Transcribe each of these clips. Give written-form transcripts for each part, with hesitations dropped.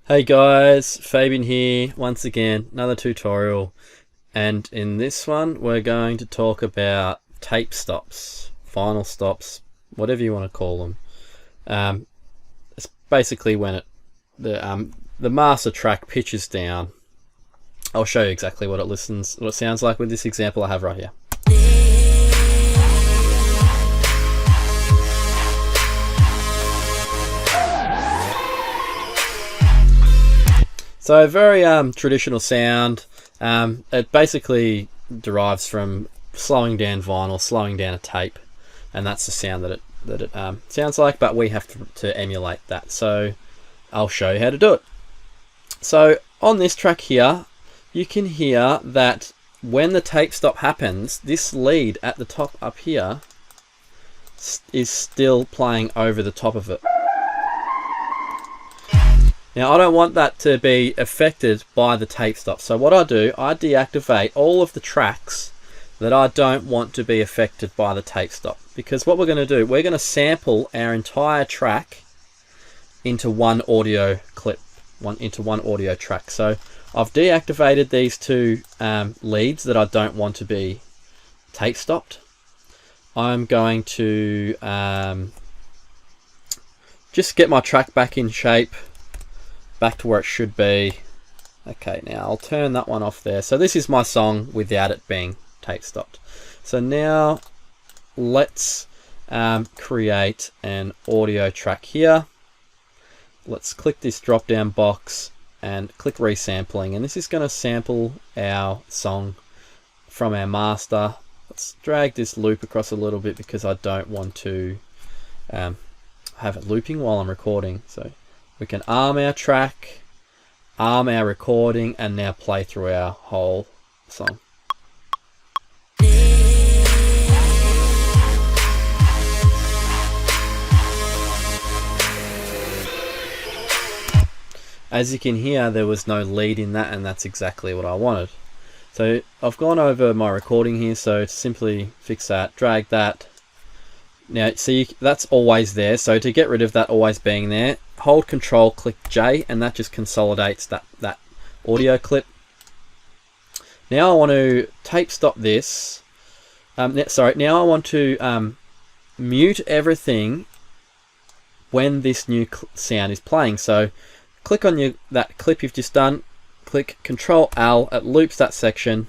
Hey guys, Fabian here once again, another tutorial, and in this one we're going to talk about tape stops, vinyl stops, whatever you want to call them. It's basically when the master track pitches down. I'll show you exactly what it sounds like with this example I have right here. So a very traditional sound. It basically derives from slowing down vinyl, slowing down a tape, and that's the sound that it sounds like. But we have to emulate that. So I'll show you how to do it. So on this track here, you can hear that when the tape stop happens, this lead at the top up here is still playing over the top of it. Now I don't want that to be affected by the tape stop, so what I do, I deactivate all of the tracks that I don't want to be affected by the tape stop, because what we're going to do, we're going to sample our entire track into one audio clip, into one audio track. So I've deactivated these two leads that I don't want to be tape stopped. I'm going to just get my track back in shape, back to where it should be. Okay, now I'll turn that one off there. So this is my song without it being tape stopped. So now let's create an audio track here. Let's click this drop down box and click resampling, and this is going to sample our song from our master. Let's drag this loop across a little bit because I don't want to have it looping while I'm recording. So we can arm our track, arm our recording, and now play through our whole song. As you can hear, there was no lead in that, and that's exactly what I wanted. So I've gone over my recording here, so to simply fix that, drag that. Now see, that's always there, so to get rid of that always being there, hold Control, click J, and that just consolidates that audio clip. Now I want to tape stop this. Now I want to mute everything when this new sound is playing. So click on that clip you've just done, click Control L, it loops that section.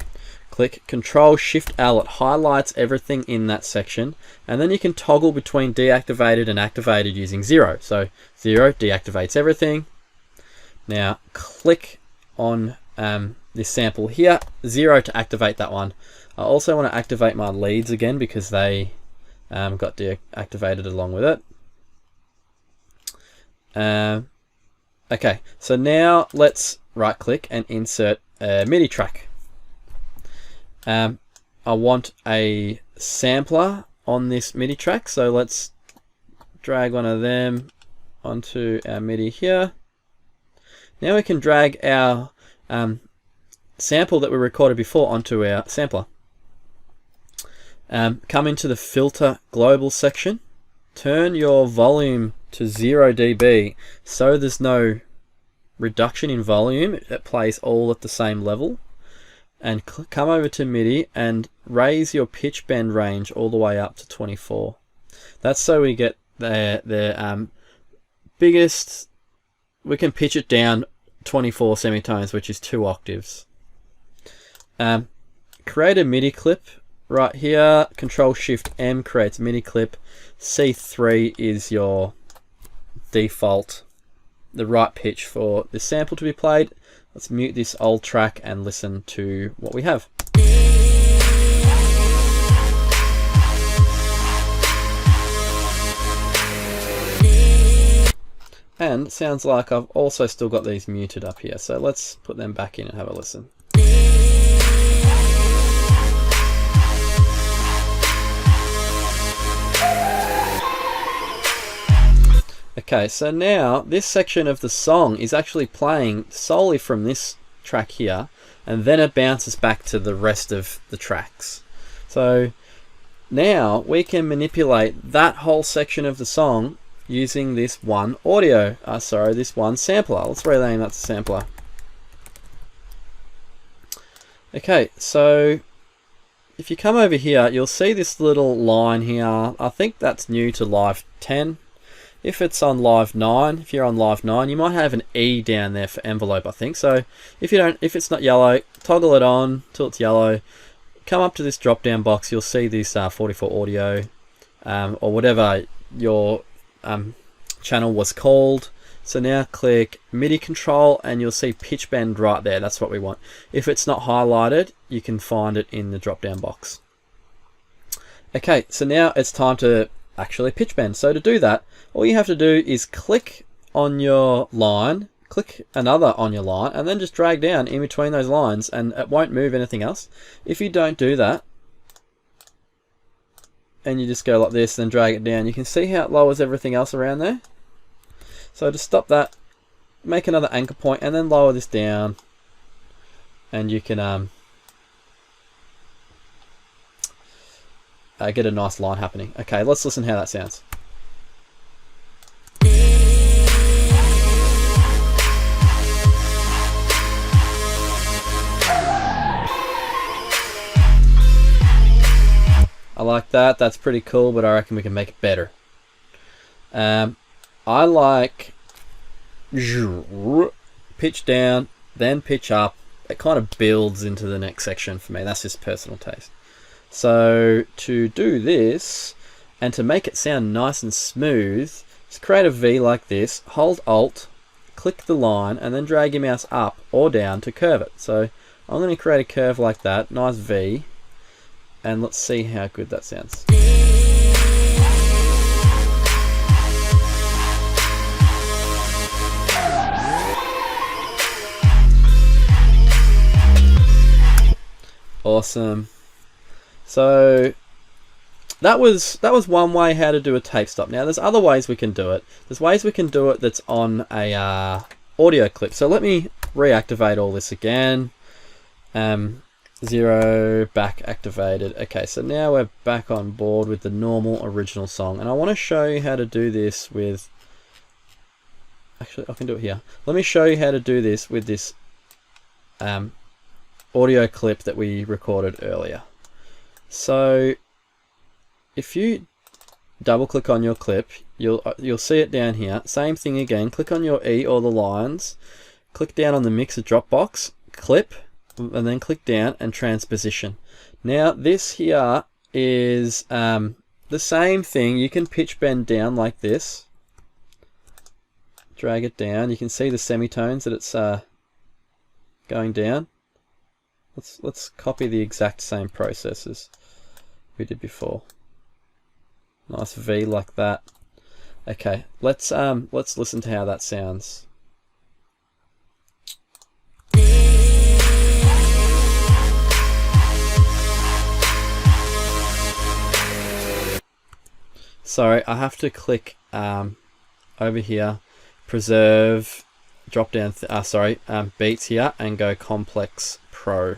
Click Control Shift L, it highlights everything in that section, and then you can toggle between deactivated and activated using 0. So 0 deactivates everything. Now click on this sample here, 0 to activate that one. I also want to activate my leads again because they got deactivated along with it. Okay, so now let's right click and insert a MIDI track. I want a sampler on this MIDI track, so let's drag one of them onto our MIDI here. Now we can drag our sample that we recorded before onto our sampler. Come into the Filter Global section, turn your volume to 0 dB so there's no reduction in volume, it plays all at the same level. And come over to MIDI and raise your pitch bend range all the way up to 24. That's so we get the biggest. We can pitch it down 24 semitones, which is 2 octaves. Create a MIDI clip right here. Control Shift M creates MIDI clip. C3 is your default, the right pitch for the sample to be played. Let's mute this old track and listen to what we have. And it sounds like I've also still got these muted up here, so let's put them back in and have a listen. Okay, so now this section of the song is actually playing solely from this track here, and then it bounces back to the rest of the tracks. So now we can manipulate that whole section of the song using this one audio, this one sampler. Let's rename that to sampler. Okay, so if you come over here, you'll see this little line here. I think that's new to live 10. If it's on live 9, if you're on live 9, you might have an E down there for envelope, I think. So if it's not yellow, toggle it on till it's yellow. Come up to this drop down box, you'll see this 44 audio, or whatever your channel was called. So now click MIDI control and you'll see pitch bend right there. That's what we want. If it's not highlighted, you can find it in the drop down box. Okay, so now it's time to actually pitch bend. So to do that, all you have to do is click on your line, click another on your line, and then just drag down in between those lines, and it won't move anything else. If you don't do that, and you just go like this, then drag it down, you can see how it lowers everything else around there. So to stop that, make another anchor point and then lower this down, and you can get a nice line happening. Okay, let's listen how that sounds. I like that. That's pretty cool, but I reckon we can make it better. I like pitch down, then pitch up. It kind of builds into the next section for me. That's just personal taste. So to do this, and to make it sound nice and smooth, just create a V like this, hold Alt, click the line, and then drag your mouse up or down to curve it. So I'm going to create a curve like that, nice V, and let's see how good that sounds. Awesome. So that was one way how to do a tape stop. Now there's other ways we can do it. There's ways we can do it that's on a audio clip. So let me reactivate all this again. 0 back activated. Okay, so now we're back on board with the normal original song, and I want to show you how to do this with, actually I can do it here. Let me show you how to do this with this audio clip that we recorded earlier. So if you double click on your clip, you'll see it down here. Same thing again, click on your E or the lines, click down on the mixer drop box, clip, and then click down and transposition. Now this here is the same thing. You can pitch bend down like this, drag it down. You can see the semitones that it's going down. Let's copy the exact same process as we did before. Nice V like that. Okay, let's listen to how that sounds. Sorry, I have to click over here, preserve, drop down, beats here, and go complex pro.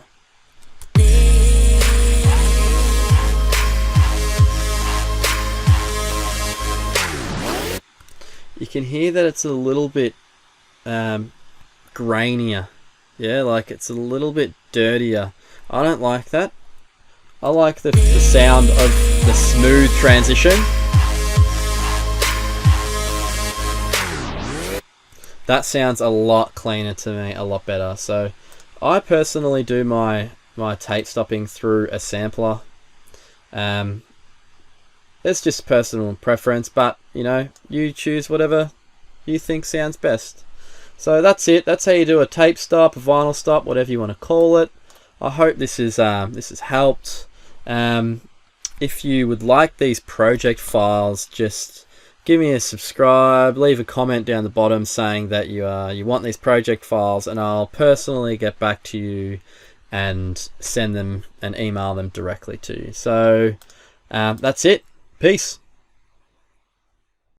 You can hear that it's a little bit grainier. Yeah, like it's a little bit dirtier. I don't like that. I like the sound of the smooth transition. That sounds a lot cleaner to me, a lot better. So I personally do my tape stopping through a sampler. It's just personal preference, but you know, you choose whatever you think sounds best. So that's it. That's how you do a tape stop, a vinyl stop, whatever you want to call it. I hope this has helped. If you would like these project files, just give me a subscribe, leave a comment down the bottom saying that you want these project files, and I'll personally get back to you and send them and email them directly to you. So that's it. Peace.